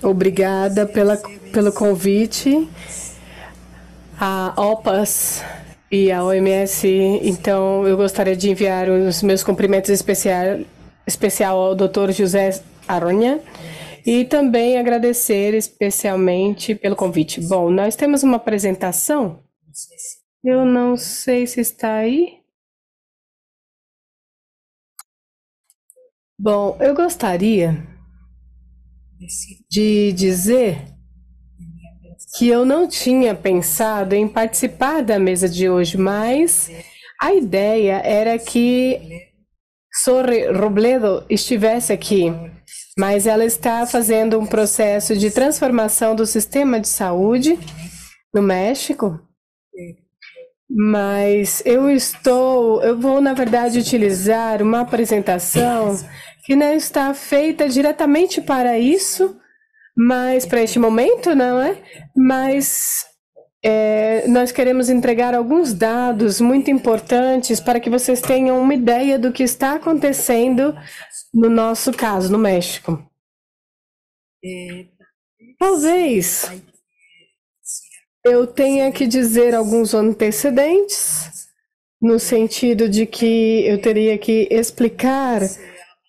Obrigada pelo convite. A OPAS e a OMS, então eu gostaria de enviar os meus cumprimentos especial ao Dr. José Aronha e também agradecer especialmente pelo convite. Bom, nós temos uma apresentação. Eu não sei se está aí. Bom, eu gostaria de dizer que eu não tinha pensado em participar da mesa de hoje, mas a ideia era que Sorre Robledo estivesse aqui, mas ela está fazendo um processo de transformação do sistema de saúde no México. Mas eu vou, na verdade, utilizar uma apresentação que não está feita diretamente para isso, mas para este momento, não é? Mas nós queremos entregar alguns dados muito importantes para que vocês tenham uma ideia do que está acontecendo no nosso caso, no México. Talvez eu tenha que dizer alguns antecedentes, no sentido de que eu teria que explicar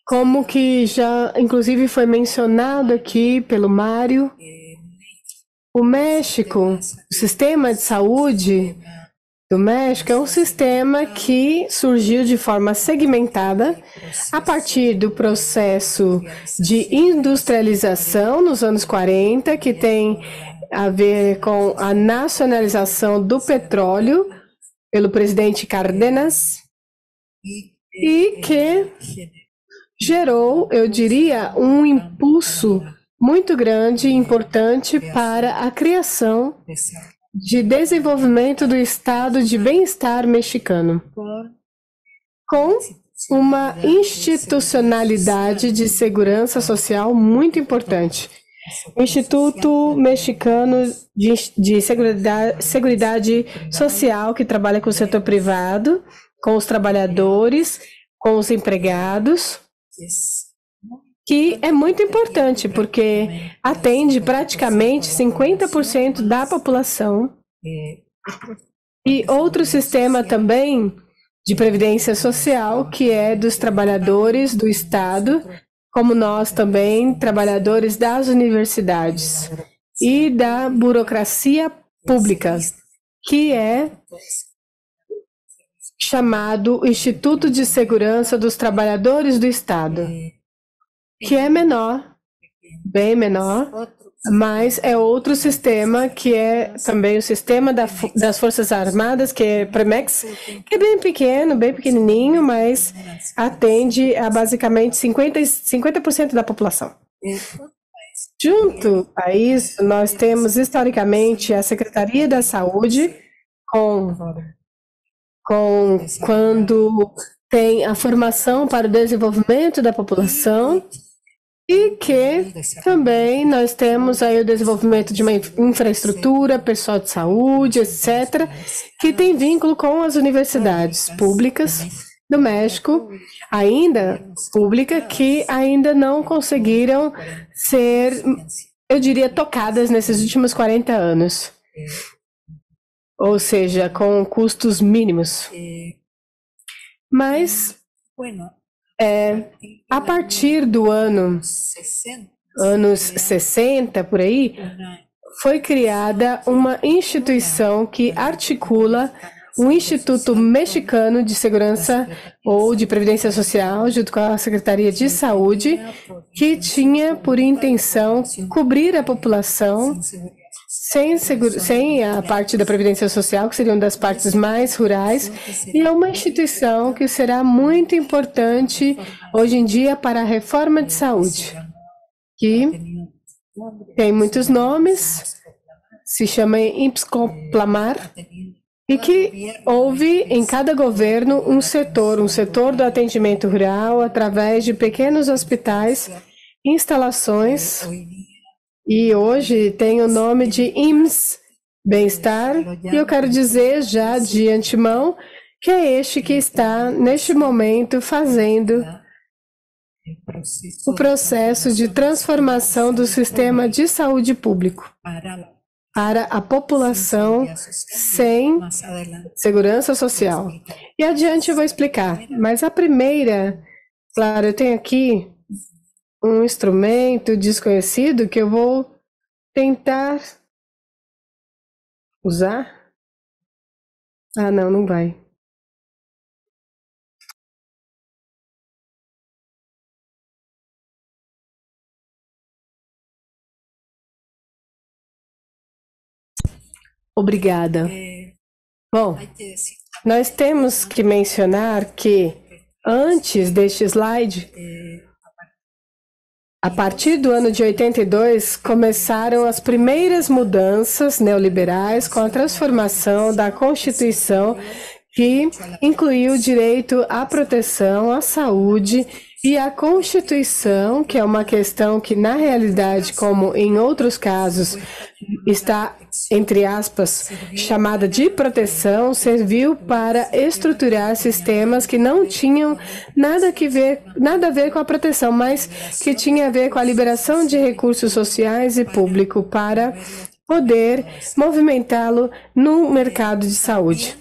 como que já, inclusive, foi mencionado aqui pelo Mário, o México, o sistema de saúde do México é um sistema que surgiu de forma segmentada a partir do processo de industrialização nos anos 40, que tem a ver com a nacionalização do petróleo pelo presidente Cárdenas e que gerou, eu diria, um impulso muito grande e importante para a criação de desenvolvimento do estado de bem-estar mexicano, com uma institucionalidade de segurança social muito importante. O Instituto Mexicano de Seguridade Social, que trabalha com o setor privado, com os trabalhadores, com os empregados, que é muito importante, porque atende praticamente 50% da população. E outro sistema também de previdência social, que é dos trabalhadores do Estado, como nós também, trabalhadores das universidades e da burocracia pública, que é chamado Instituto de Segurança dos Trabalhadores do Estado, que é menor, bem menor, mas é outro sistema que é também o sistema das Forças Armadas, que é Premex, que é bem pequeno, bem pequenininho, mas atende a basicamente 50% da população. Junto a isso, nós temos historicamente a Secretaria da Saúde, quando tem a formação para o desenvolvimento da população, e que também nós temos aí o desenvolvimento de uma infraestrutura, pessoal de saúde, etc., que tem vínculo com as universidades públicas do México, ainda pública, que ainda não conseguiram ser, eu diria, tocadas nesses últimos 40 anos. Ou seja, com custos mínimos. Mas a partir do anos 60, por aí, foi criada uma instituição que articula um Instituto Mexicano de Segurança ou de Previdência Social, junto com a Secretaria de Saúde, que tinha por intenção cobrir a população sem a parte da Previdência Social, que seria uma das partes mais rurais, e é uma instituição que será muito importante hoje em dia para a reforma de saúde, que tem muitos nomes, se chama IMSS-Complamar, e que houve em cada governo um setor do atendimento rural através de pequenos hospitais, instalações. E hoje tem o nome de IMSS Bem-Estar, e eu quero dizer já de antemão que é este que está, neste momento, fazendo o processo de transformação do sistema de saúde público para a população sem segurança social. E adiante eu vou explicar, mas a primeira, claro, eu tenho aqui um instrumento desconhecido que eu vou tentar usar. Ah, não, não vai. Obrigada. Bom, nós temos que mencionar que antes deste slide, a partir do ano de 82, começaram as primeiras mudanças neoliberais com a transformação da Constituição, que incluiu o direito à proteção, à saúde e a Constituição, que é uma questão que, na realidade, como em outros casos, está, entre aspas, chamada de proteção, serviu para estruturar sistemas que não tinham nada a ver com a proteção, mas que tinha a ver com a liberação de recursos sociais e público para poder movimentá-lo no mercado de saúde.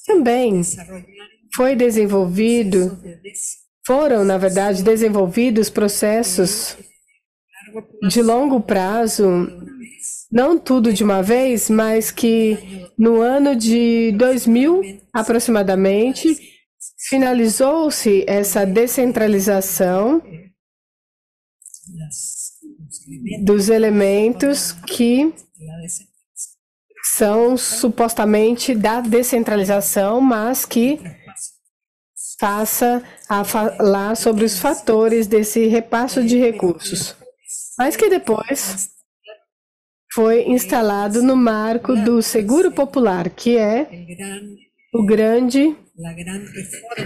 Também foram, na verdade, desenvolvidos processos de longo prazo, não tudo de uma vez, mas que no ano de 2000, aproximadamente, finalizou-se essa descentralização dos elementos que são supostamente da descentralização, mas que passa a falar sobre os fatores desse repasso de recursos, mas que depois foi instalado no marco do Seguro Popular, que é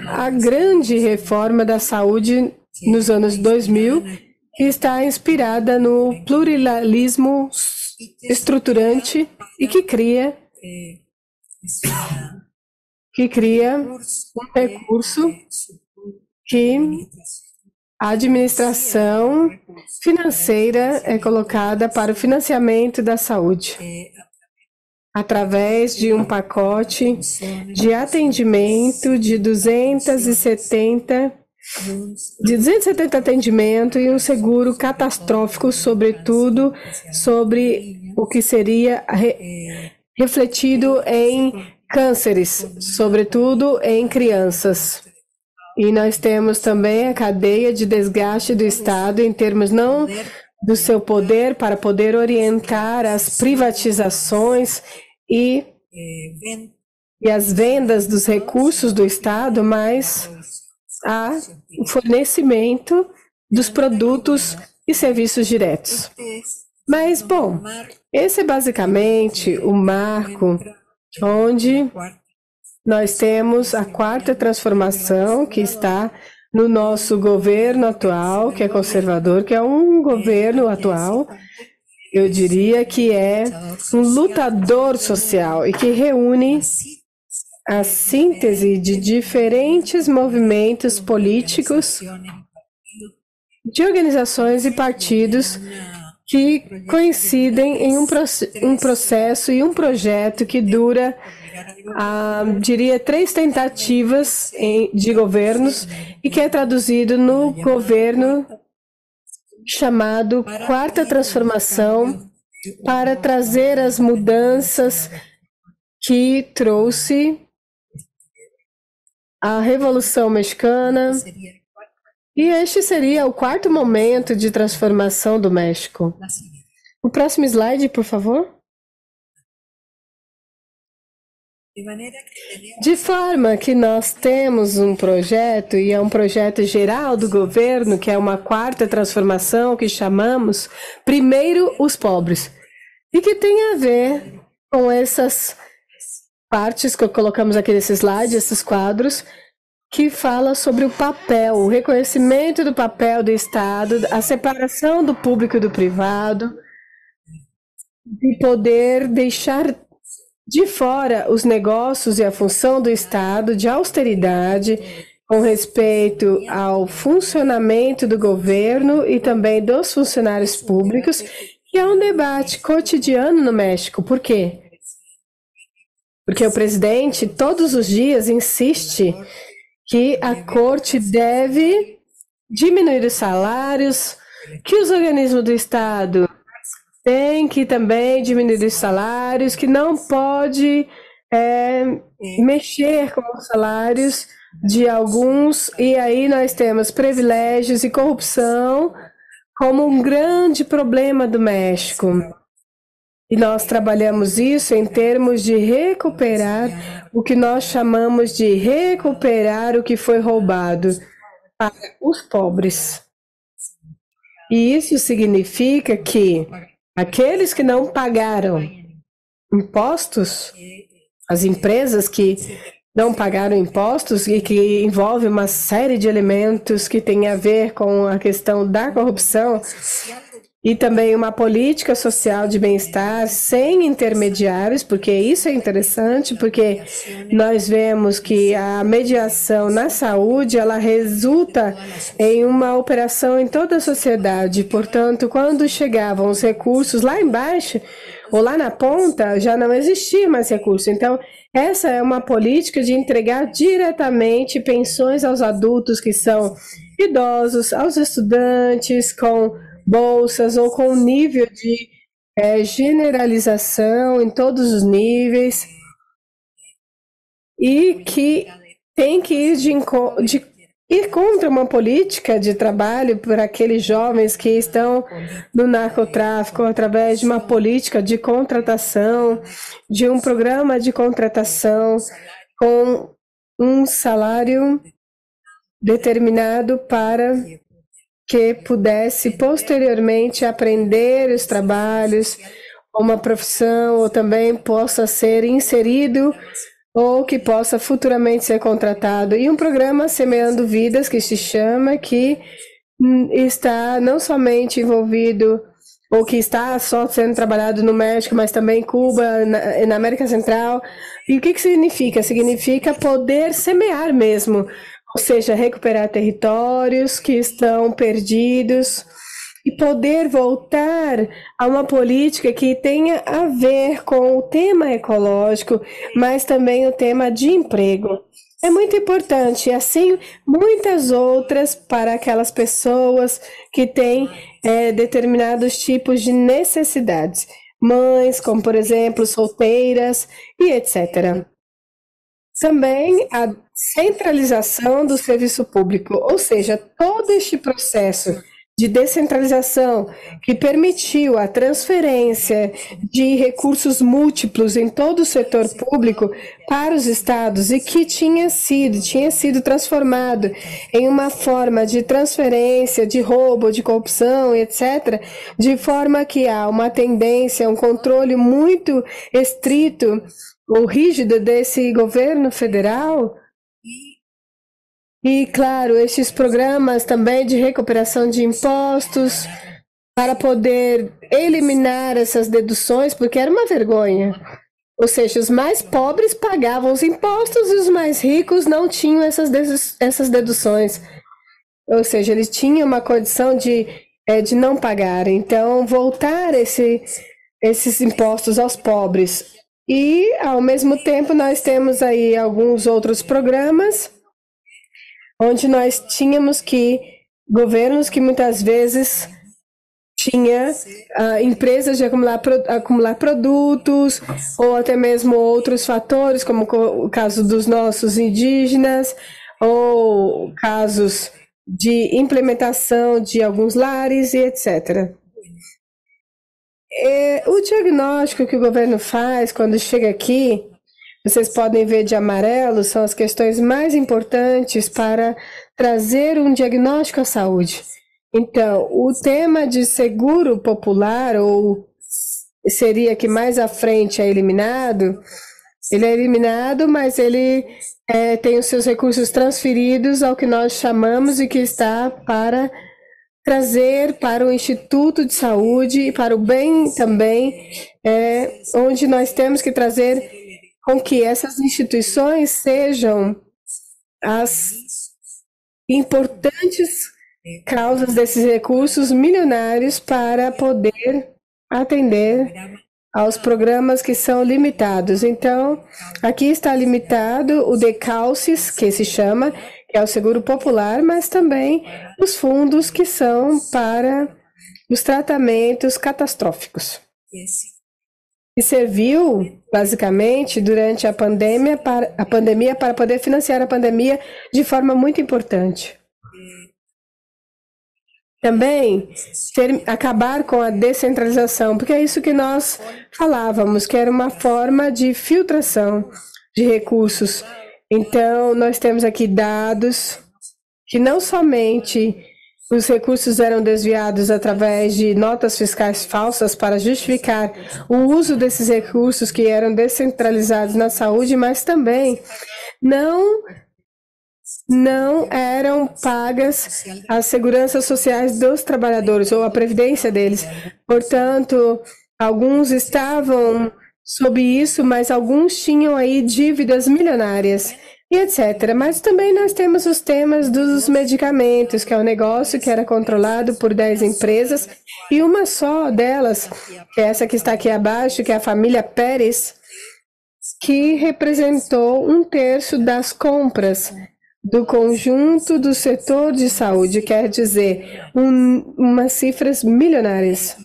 a grande reforma da saúde nos anos 2000, que está inspirada no pluralismo estruturante e que cria um recurso que a administração financeira é colocada para o financiamento da saúde, através de um pacote de atendimento de 270 atendimentos e um seguro catastrófico, sobretudo sobre o que seria refletido em cânceres, sobretudo em crianças. E nós temos também a cadeia de desgaste do Estado em termos não do seu poder para poder orientar as privatizações e as vendas dos recursos do Estado, mas o fornecimento dos produtos e serviços diretos. Mas, bom, esse é basicamente o marco onde nós temos a quarta transformação que está no nosso governo atual, que é conservador, que é um governo atual, eu diria que é um lutador social e que reúne a síntese de diferentes movimentos políticos, de organizações e partidos que coincidem em um processo e um projeto que dura, diria, 3 tentativas de governos e que é traduzido no governo chamado Quarta Transformação, para trazer as mudanças que trouxe a Revolução Mexicana. E este seria o quarto momento de transformação do México. O próximo slide, por favor. De forma que nós temos um projeto, e é um projeto geral do governo, que é uma quarta transformação que chamamos Primeiro os Pobres, e que tem a ver com essas partes que colocamos aqui nesse slide, esses quadros, que fala sobre o papel, o reconhecimento do papel do Estado, a separação do público e do privado, de poder deixar de fora os negócios e a função do Estado de austeridade com respeito ao funcionamento do governo e também dos funcionários públicos, que é um debate cotidiano no México. Por quê? Porque o presidente todos os dias insiste que a corte deve diminuir os salários, que os organismos do Estado têm que também diminuir os salários, que não pode mexer com os salários de alguns, e aí nós temos privilégios e corrupção como um grande problema do México. E nós trabalhamos isso em termos de recuperar o que nós chamamos de recuperar o que foi roubado para os pobres. E isso significa que aqueles que não pagaram impostos, as empresas que não pagaram impostos e que envolve uma série de elementos que tem a ver com a questão da corrupção, e também uma política social de bem-estar sem intermediários, porque isso é interessante, porque nós vemos que a mediação na saúde, ela resulta em uma operação em toda a sociedade. Portanto, quando chegavam os recursos lá embaixo, ou lá na ponta, já não existia mais recurso. Então, essa é uma política de entregar diretamente pensões aos adultos que são idosos, aos estudantes com bolsas ou com nível de generalização em todos os níveis, e que tem que ir contra uma política de trabalho para aqueles jovens que estão no narcotráfico através de uma política de contratação, de um programa de contratação com um salário determinado para que pudesse posteriormente aprender os trabalhos, uma profissão, ou também possa ser inserido ou que possa futuramente ser contratado. E um programa Semeando Vidas, que se chama, que está não somente envolvido, ou que está só sendo trabalhado no México, mas também em Cuba, na América Central. E o que significa? Significa poder semear mesmo, ou seja, recuperar territórios que estão perdidos e poder voltar a uma política que tenha a ver com o tema ecológico, mas também o tema de emprego. É muito importante, e assim muitas outras para aquelas pessoas que têm determinados tipos de necessidades. Mães, como por exemplo, solteiras e etc. Também a centralização do serviço público, ou seja, todo este processo de descentralização que permitiu a transferência de recursos múltiplos em todo o setor público para os estados e que tinha sido transformado em uma forma de transferência, de roubo, de corrupção, etc., de forma que há uma tendência, um controle muito estrito ou rígido desse governo federal. E, claro, estes programas também de recuperação de impostos para poder eliminar essas deduções, porque era uma vergonha. Ou seja, os mais pobres pagavam os impostos e os mais ricos não tinham essas deduções. Ou seja, eles tinham uma condição de não pagar. Então, voltar esses impostos aos pobres. E, ao mesmo tempo, nós temos aí alguns outros programas onde nós tínhamos governos que muitas vezes tinha empresas de acumular produtos, ou até mesmo outros fatores, como o caso dos nossos indígenas, ou casos de implementação de alguns lares e etc. O diagnóstico que o governo faz quando chega aqui, vocês podem ver de amarelo, são as questões mais importantes para trazer um diagnóstico à saúde. Então, o tema de seguro popular, ou seria que mais à frente é eliminado, ele é eliminado, mas ele tem os seus recursos transferidos ao que nós chamamos e que está para trazer para o Instituto de Saúde e para o bem também, onde nós temos que trazer com que essas instituições sejam as importantes causas desses recursos milionários para poder atender aos programas que são limitados. Então, aqui está limitado o decalces, que se chama, que é o seguro popular, mas também os fundos que são para os tratamentos catastróficos. E serviu, basicamente, durante a pandemia para poder financiar a pandemia de forma muito importante. Também acabar com a descentralização, porque é isso que nós falávamos, que era uma forma de filtração de recursos. Então, nós temos aqui dados que não somente os recursos eram desviados através de notas fiscais falsas para justificar o uso desses recursos que eram descentralizados na saúde, mas também não eram pagas as seguranças sociais dos trabalhadores ou a previdência deles. Portanto, alguns estavam sob isso, mas alguns tinham aí dívidas milionárias e etc. Mas também nós temos os temas dos medicamentos, que é um negócio que era controlado por 10 empresas e uma só delas, que é essa que está aqui abaixo, que é a família Pérez, que representou 1/3 das compras do conjunto do setor de saúde, quer dizer, umas cifras milionárias.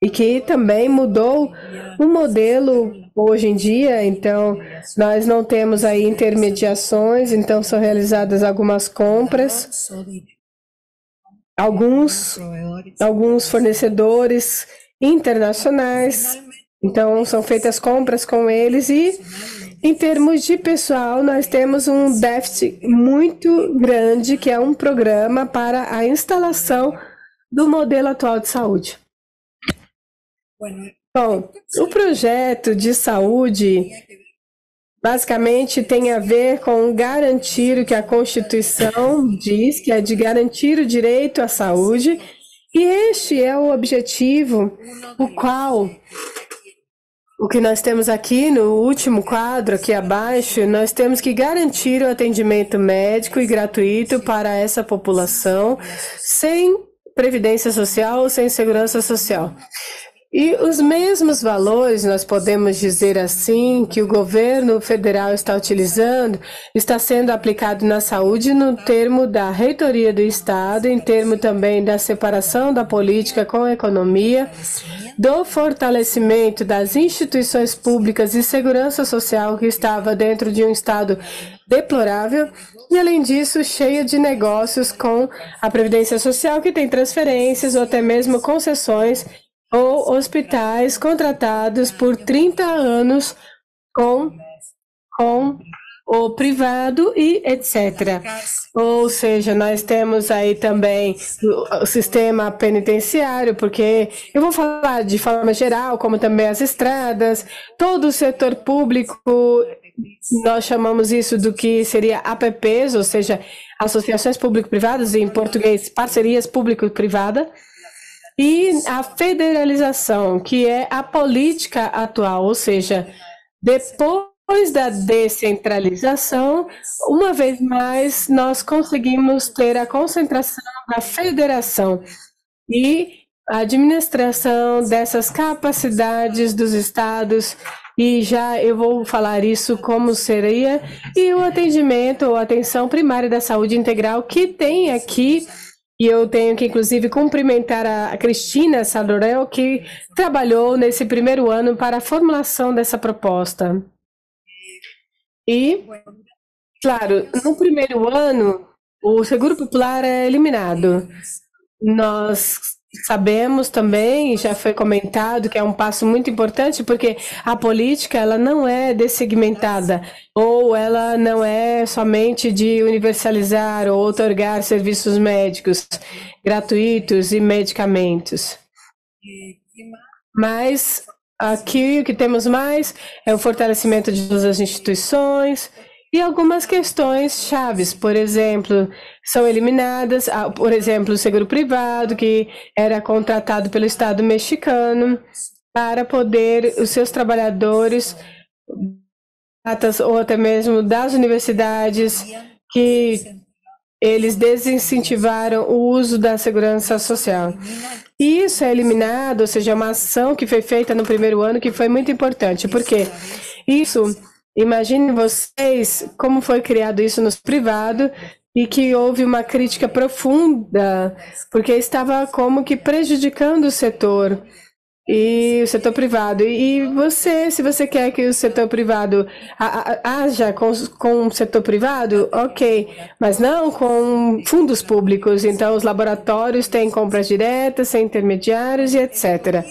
E que também mudou o modelo hoje em dia, então nós não temos aí intermediações, então são realizadas algumas compras, alguns fornecedores internacionais, então são feitas compras com eles e em termos de pessoal, nós temos um déficit muito grande, que é um programa para a instalação do modelo atual de saúde. Bom, o projeto de saúde basicamente tem a ver com garantir o que a Constituição diz, que é de garantir o direito à saúde, e este é o objetivo, o que nós temos aqui no último quadro, aqui abaixo, nós temos que garantir o atendimento médico e gratuito para essa população, sem previdência social, sem segurança social. E os mesmos valores, nós podemos dizer assim, que o governo federal está utilizando, está sendo aplicado na saúde no termo da reitoria do Estado, em termo também da separação da política com a economia, do fortalecimento das instituições públicas e segurança social que estava dentro de um Estado deplorável, e além disso, cheio de negócios com a Previdência Social, que tem transferências ou até mesmo concessões ou hospitais contratados por 30 anos com o privado e etc. Ou seja, nós temos aí também o sistema penitenciário, porque eu vou falar de forma geral, como também as estradas, todo o setor público, nós chamamos isso do que seria APPs, ou seja, associações público-privadas, em português, parcerias público-privadas, e a federalização, que é a política atual, ou seja, depois da descentralização, uma vez mais, nós conseguimos ter a concentração da federação e a administração dessas capacidades dos estados, e já eu vou falar isso como seria, e o atendimento ou atenção primária da saúde integral, que tem aqui. E eu tenho que, inclusive, cumprimentar a Cristina Sadorel, que trabalhou nesse primeiro ano para a formulação dessa proposta. E, claro, no primeiro ano, o Seguro Popular é eliminado. Nós sabemos também, já foi comentado, que é um passo muito importante, porque a política ela não é dessegmentada, ou ela não é somente de universalizar ou outorgar serviços médicos gratuitos e medicamentos. Mas aqui o que temos mais é o fortalecimento de todas as instituições, e algumas questões chaves, por exemplo, são eliminadas, por exemplo, o seguro privado, que era contratado pelo Estado mexicano para poder os seus trabalhadores, ou até mesmo das universidades, que eles desincentivaram o uso da segurança social. E isso é eliminado, ou seja, uma ação que foi feita no primeiro ano que foi muito importante, porque isso, imaginem vocês como foi criado isso no privado e que houve uma crítica profunda, porque estava como que prejudicando o setor. E o setor privado. E você, se você quer que o setor privado haja com o setor privado, ok, mas não com fundos públicos. Então, os laboratórios têm compras diretas, sem intermediários e etc.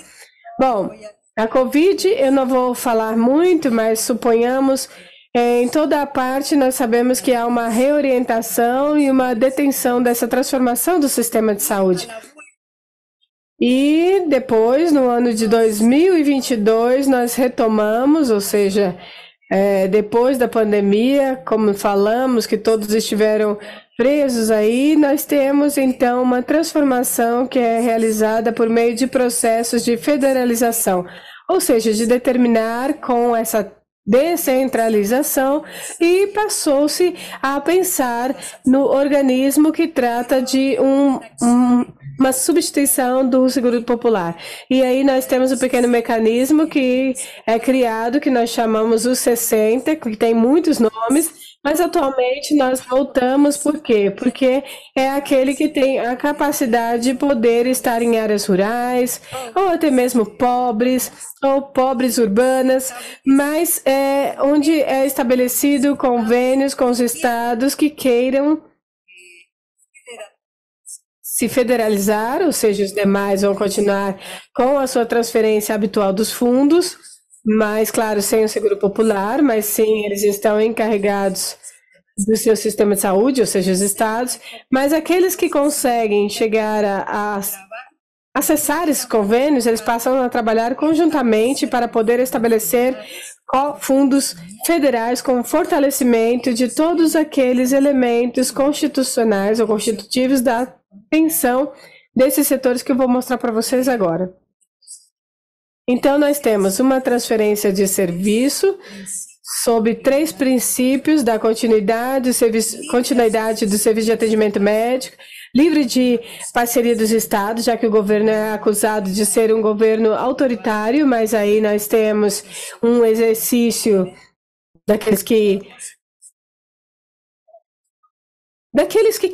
Bom, a Covid, eu não vou falar muito, mas suponhamos, em toda a parte, nós sabemos que há uma reorientação e uma detenção dessa transformação do sistema de saúde. E depois, no ano de 2022, nós retomamos, ou seja, depois da pandemia, como falamos, que todos estiveram presos aí, nós temos então uma transformação que é realizada por meio de processos de federalização, ou seja, de determinar com essa descentralização e passou-se a pensar no organismo que trata de uma substituição do seguro popular. E aí nós temos um pequeno mecanismo que é criado, que nós chamamos o 60, que tem muitos nomes, mas atualmente nós voltamos, por quê? Porque é aquele que tem a capacidade de poder estar em áreas rurais, ou até mesmo pobres, ou pobres urbanas, mas onde é estabelecido convênios com os estados que queiram se federalizar, ou seja, os demais vão continuar com a sua transferência habitual dos fundos, mas, claro, sem o seguro popular, mas sim, eles estão encarregados do seu sistema de saúde, ou seja, os estados, mas aqueles que conseguem chegar a acessar esses convênios, eles passam a trabalhar conjuntamente para poder estabelecer fundos federais com fortalecimento de todos aqueles elementos constitucionais ou constitutivos da atenção desses setores que eu vou mostrar para vocês agora. Então, nós temos uma transferência de serviço sob 3 princípios da continuidade do serviço de atendimento médico, livre de parceria dos estados, já que o governo é acusado de ser um governo autoritário, mas aí nós temos um exercício daqueles que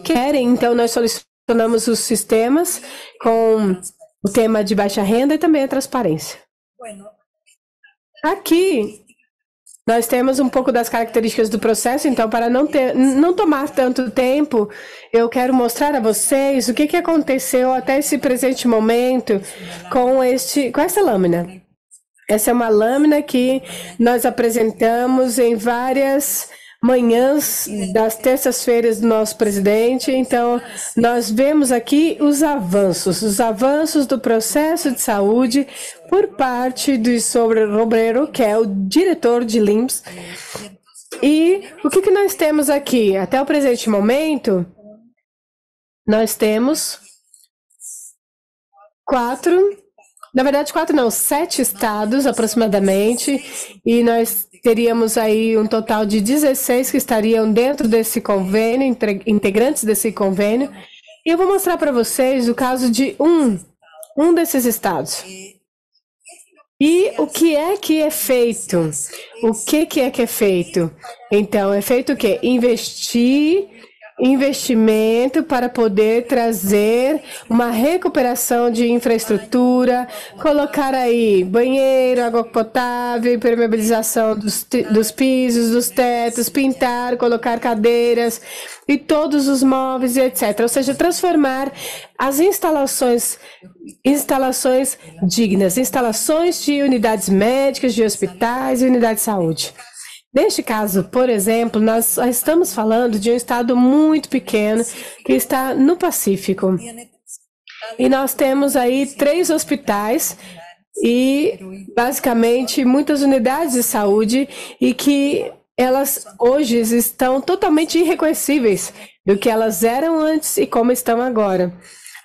querem, então nós solucionamos os sistemas com o tema de baixa renda e também a transparência. Aqui nós temos um pouco das características do processo, então para não tomar tanto tempo, eu quero mostrar a vocês o que aconteceu até esse presente momento com essa lâmina. Essa é uma lâmina que nós apresentamos em várias manhãs das terças-feiras do nosso presidente. Então, nós vemos aqui os avanços do processo de saúde por parte do Sobre Robredo, que é o diretor de LIMS. E o que nós temos aqui? Até o presente momento, nós temos 7 estados aproximadamente, e nós teríamos aí um total de 16 que estariam dentro desse convênio, integrantes desse convênio. E eu vou mostrar para vocês o caso de um desses estados. E o que é feito? O que é feito? Então, é feito o quê? Investimento para poder trazer uma recuperação de infraestrutura, colocar aí banheiro, água potável, impermeabilização dos pisos, dos tetos, pintar, colocar cadeiras e todos os móveis, etc. Ou seja, transformar as instalações dignas, instalações de unidades médicas, de hospitais e unidades de saúde. Neste caso, por exemplo, nós estamos falando de um estado muito pequeno que está no Pacífico. E nós temos aí 3 hospitais e, basicamente, muitas unidades de saúde e que elas hoje estão totalmente irreconhecíveis do que elas eram antes e como estão agora.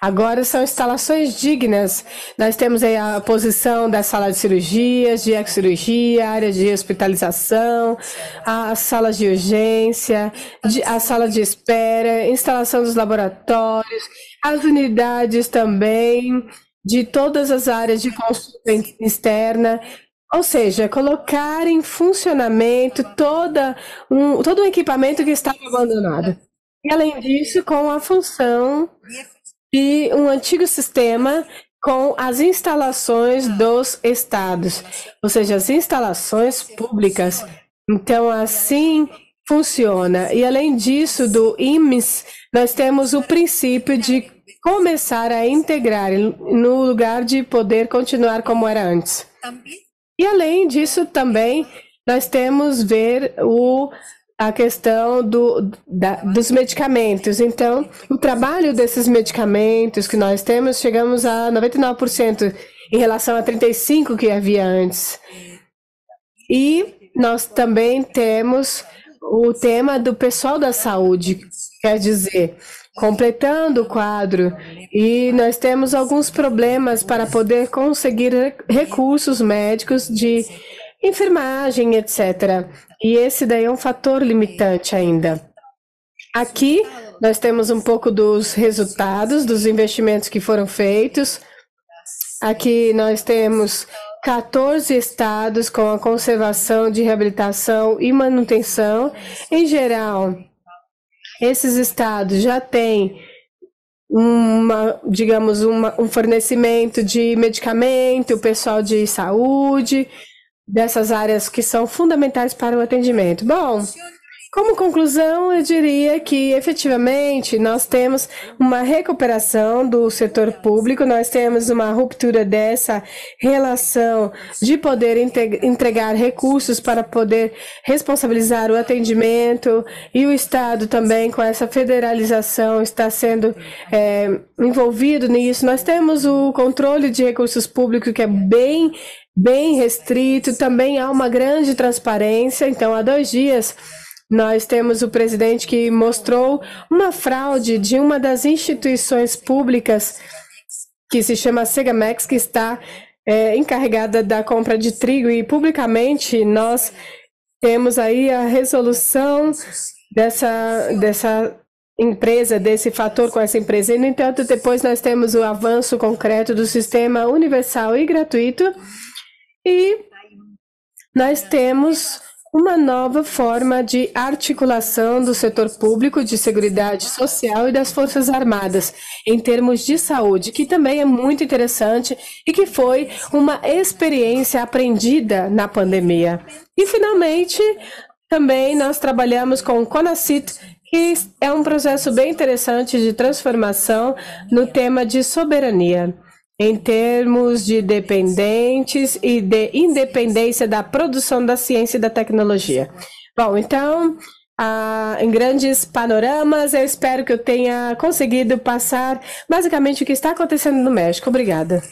Agora são instalações dignas. Nós temos aí a posição da sala de cirurgias, de ex-cirurgia, área de hospitalização, as salas de urgência, a sala de espera, instalação dos laboratórios, as unidades também de todas as áreas de consulta externa. Ou seja, colocar em funcionamento todo um equipamento que estava abandonado. E, além disso, com a função de um antigo sistema com as instalações dos estados, ou seja, as instalações públicas. Então, assim funciona. E, além disso, do IMES, nós temos o princípio de começar a integrar no lugar de poder continuar como era antes. E, além disso, também, nós temos a questão dos medicamentos. Então, o trabalho desses medicamentos que nós temos, chegamos a 99% em relação a 35% que havia antes. E nós também temos o tema do pessoal da saúde, quer dizer, completando o quadro, e nós temos alguns problemas para poder conseguir recursos médicos de enfermagem, etc. E esse daí é um fator limitante ainda. Aqui nós temos um pouco dos resultados dos investimentos que foram feitos. Aqui nós temos 14 estados com a conservação de reabilitação e manutenção. Em geral, esses estados já têm um fornecimento de medicamento, pessoal de saúde, dessas áreas que são fundamentais para o atendimento. Bom, como conclusão, eu diria que efetivamente nós temos uma recuperação do setor público, nós temos uma ruptura dessa relação de poder entregar recursos para poder responsabilizar o atendimento, e o Estado também, com essa federalização, está sendo envolvido nisso. Nós temos o controle de recursos públicos, que é bem restrito, também há uma grande transparência. Então, há 2 dias, nós temos o presidente que mostrou uma fraude de uma das instituições públicas, que se chama Segamex, que está encarregada da compra de trigo, e publicamente nós temos aí a resolução dessa empresa, desse fator com essa empresa. E, no entanto, depois nós temos o avanço concreto do sistema universal e gratuito, e nós temos uma nova forma de articulação do setor público, de seguridade social e das Forças Armadas, em termos de saúde, que também é muito interessante e que foi uma experiência aprendida na pandemia. E, finalmente, também nós trabalhamos com o CONACYT, que é um processo bem interessante de transformação no tema de soberania, em termos de dependentes e de independência da produção da ciência e da tecnologia. Bom, então, em grandes panoramas, eu espero que eu tenha conseguido passar basicamente o que está acontecendo no México. Obrigada.